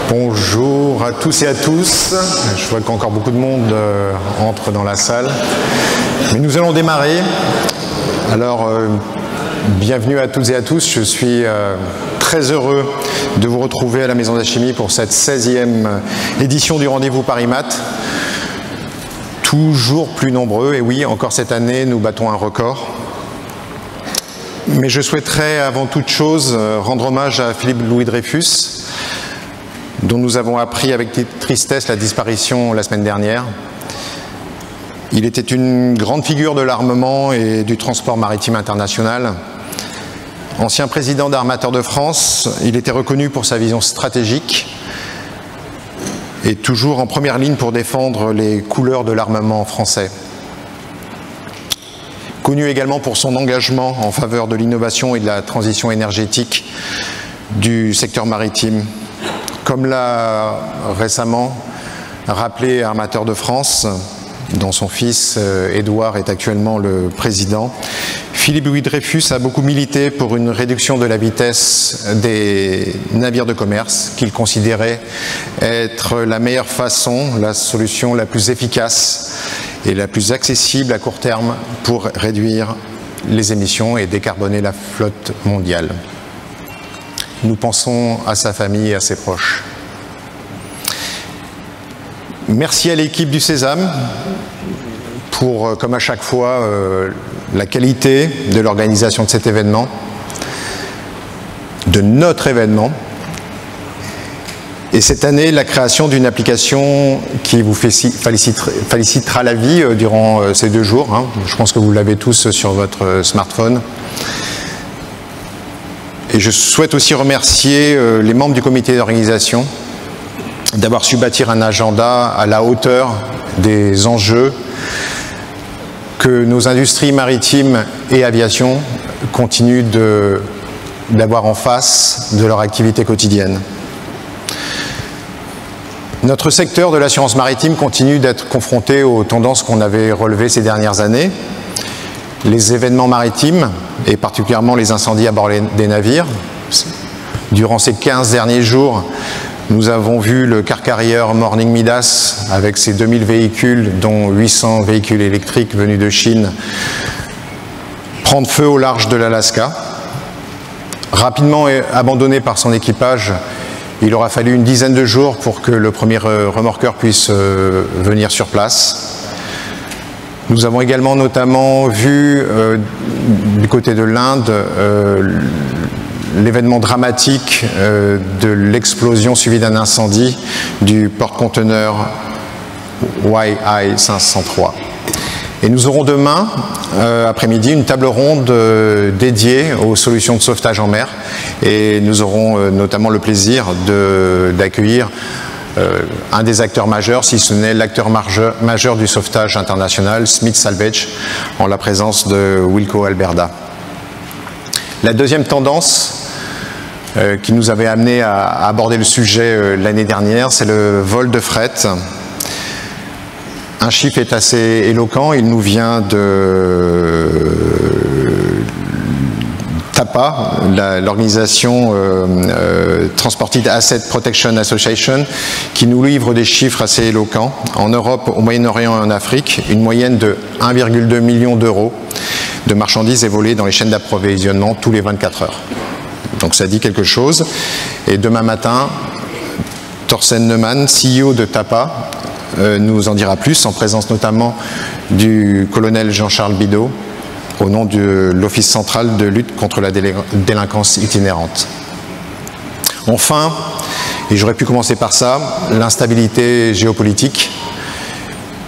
Bonjour à tous et à tous. Je vois qu'encore beaucoup de monde entre dans la salle. Mais nous allons démarrer. Alors, bienvenue à toutes et à tous. Je suis très heureux de vous retrouver à la Maison de la Chimie pour cette 16e édition du Rendez-vous Paris Maths. Toujours plus nombreux, et oui, encore cette année, nous battons un record. Mais je souhaiterais avant toute chose rendre hommage à Philippe Louis Dreyfus, dont nous avons appris avec tristesse la disparition la semaine dernière. Il était une grande figure de l'armement et du transport maritime international. Ancien président d'Armateurs de France, il était reconnu pour sa vision stratégique et toujours en première ligne pour défendre les couleurs de l'armement français. Connu également pour son engagement en faveur de l'innovation et de la transition énergétique du secteur maritime. Comme l'a récemment rappelé Armateurs de France, dont son fils Édouard est actuellement le président, Philippe Louis Dreyfus a beaucoup milité pour une réduction de la vitesse des navires de commerce, qu'il considérait être la meilleure façon, la solution la plus efficace et la plus accessible à court terme pour réduire les émissions et décarboner la flotte mondiale. Nous pensons à sa famille et à ses proches. Merci à l'équipe du Sésame pour, comme à chaque fois, la qualité de l'organisation de cet événement, de notre événement. Et cette année, la création d'une application qui vous facilitera la vie durant ces 2 jours. Hein. Je pense que vous l'avez tous sur votre smartphone. Et je souhaite aussi remercier les membres du comité d'organisation d'avoir su bâtir un agenda à la hauteur des enjeux que nos industries maritimes et aviation continuent d'avoir en face de leur activité quotidienne. Notre secteur de l'assurance maritime continue d'être confronté aux tendances qu'on avait relevées ces dernières années. Les événements maritimes, et particulièrement les incendies à bord des navires. Durant ces 15 derniers jours, nous avons vu le car carrier Morning Midas, avec ses 2000 véhicules, dont 800 véhicules électriques venus de Chine, prendre feu au large de l'Alaska. Rapidement abandonné par son équipage, il aura fallu une dizaine de jours pour que le premier remorqueur puisse venir sur place. Nous avons également notamment vu du côté de l'Inde l'événement dramatique de l'explosion suivie d'un incendie du porte-conteneur YI-503. Et nous aurons demain après-midi une table ronde dédiée aux solutions de sauvetage en mer. Et nous aurons notamment le plaisir d'accueillir un des acteurs majeurs, si ce n'est l'acteur majeur du sauvetage international, Smith Salvage, en la présence de Wilco Alberda. La deuxième tendance qui nous avait amené à aborder le sujet l'année dernière, c'est le vol de fret. Un chiffre est assez éloquent, il nous vient de TAPA, l'organisation Transported Asset Protection Association, qui nous livre des chiffres assez éloquents. En Europe, au Moyen-Orient et en Afrique, une moyenne de 1,2 million d'euros de marchandises est volée dans les chaînes d'approvisionnement tous les 24 heures. Donc ça dit quelque chose. Et demain matin, Thorsten Neumann, CEO de TAPA, nous en dira plus, en présence notamment du colonel Jean-Charles Bidault, au nom de l'Office central de lutte contre la délinquance itinérante. Enfin, et j'aurais pu commencer par ça, l'instabilité géopolitique.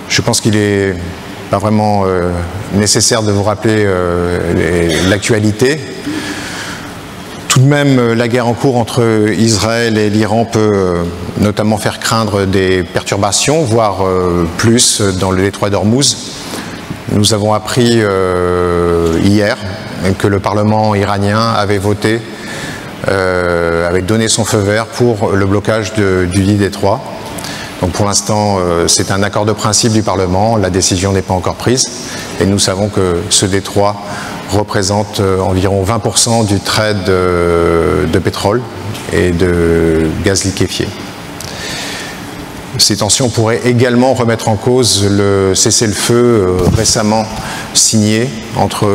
Je pense qu'il n'est pas vraiment nécessaire de vous rappeler l'actualité. Tout de même, la guerre en cours entre Israël et l'Iran peut notamment faire craindre des perturbations, voire plus, dans le détroit d'Ormuz. Nous avons appris hier que le Parlement iranien avait voté, avait donné son feu vert pour le blocage du dit détroit. Donc pour l'instant, c'est un accord de principe du Parlement, la décision n'est pas encore prise, et nous savons que ce détroit représente environ 20% du trade de pétrole et de gaz liquéfié. Ces tensions pourraient également remettre en cause le cessez-le-feu récemment signé entre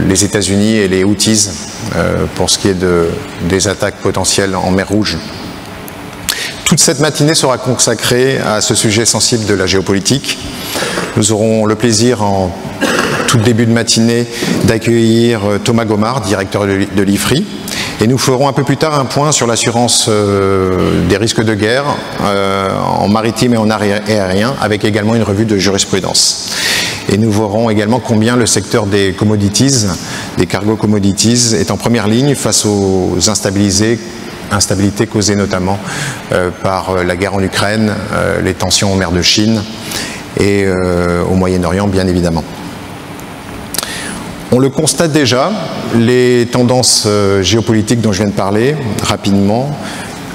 les États-Unis et les Houthis pour ce qui est des attaques potentielles en mer Rouge. Toute cette matinée sera consacrée à ce sujet sensible de la géopolitique. Nous aurons le plaisir en tout début de matinée d'accueillir Thomas Gomard, directeur de l'IFRI, et nous ferons un peu plus tard un point sur l'assurance des risques de guerre en maritime et en aérien, avec également une revue de jurisprudence. Et nous verrons également combien le secteur des commodities, des cargo commodities, est en première ligne face aux instabilités causées notamment par la guerre en Ukraine, les tensions en mer de Chine et au Moyen-Orient, bien évidemment. On le constate déjà, les tendances géopolitiques dont je viens de parler, rapidement,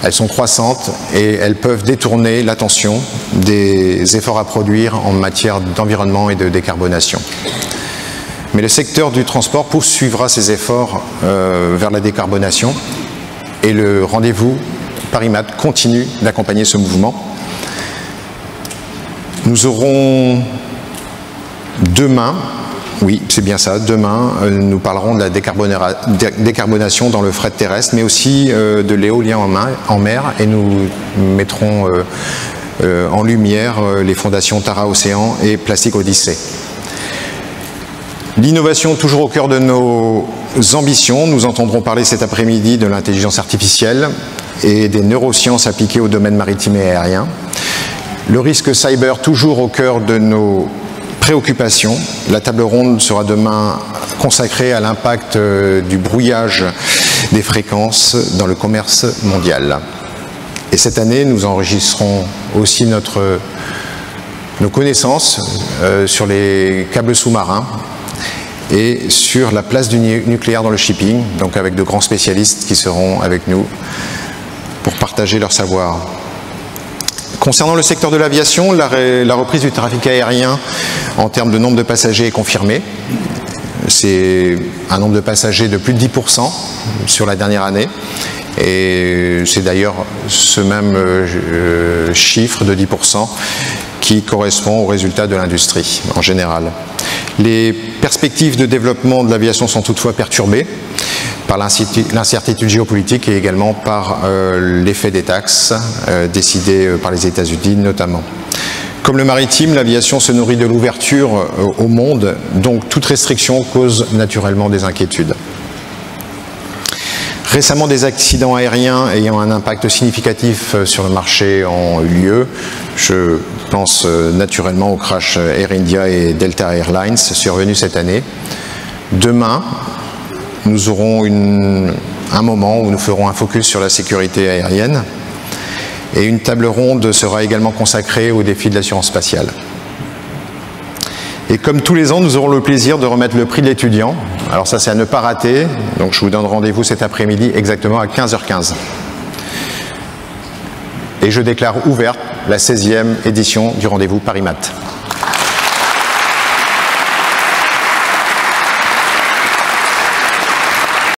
elles sont croissantes et elles peuvent détourner l'attention des efforts à produire en matière d'environnement et de décarbonation. Mais le secteur du transport poursuivra ses efforts vers la décarbonation et le rendez-vous Paris-Mat continue d'accompagner ce mouvement. Nous aurons demain, oui, c'est bien ça, demain, nous parlerons de la décarbonation dans le fret terrestre, mais aussi de l'éolien en mer, et nous mettrons en lumière les fondations Tara Océan et Plastic Odyssey. L'innovation toujours au cœur de nos ambitions. Nous entendrons parler cet après-midi de l'intelligence artificielle et des neurosciences appliquées au domaine maritime et aérien. Le risque cyber toujours au cœur de nos préoccupations. La table ronde sera demain consacrée à l'impact du brouillage des fréquences dans le commerce mondial. Et cette année, nous enregistrerons aussi nos connaissances sur les câbles sous-marins et sur la place du nucléaire dans le shipping, donc avec de grands spécialistes qui seront avec nous pour partager leur savoir. Concernant le secteur de l'aviation, la reprise du trafic aérien en termes de nombre de passagers est confirmée. C'est un nombre de passagers de plus de 10% sur la dernière année. Et c'est d'ailleurs ce même chiffre de 10% qui correspond aux résultats de l'industrie en général. Les perspectives de développement de l'aviation sont toutefois perturbées par l'incertitude géopolitique et également par l'effet des taxes décidées par les États-Unis notamment. Comme le maritime, l'aviation se nourrit de l'ouverture au monde, donc toute restriction cause naturellement des inquiétudes. Récemment, des accidents aériens ayant un impact significatif sur le marché ont eu lieu. Je pense naturellement au crash Air India et Delta Airlines survenus cette année. Demain, nous aurons un moment où nous ferons un focus sur la sécurité aérienne et une table ronde sera également consacrée aux défis de l'assurance spatiale. Et comme tous les ans, nous aurons le plaisir de remettre le prix de l'étudiant. Alors ça, c'est à ne pas rater. Donc je vous donne rendez-vous cet après-midi exactement à 15h15. Et je déclare ouverte la 16e édition du rendez-vous Paris-Mat.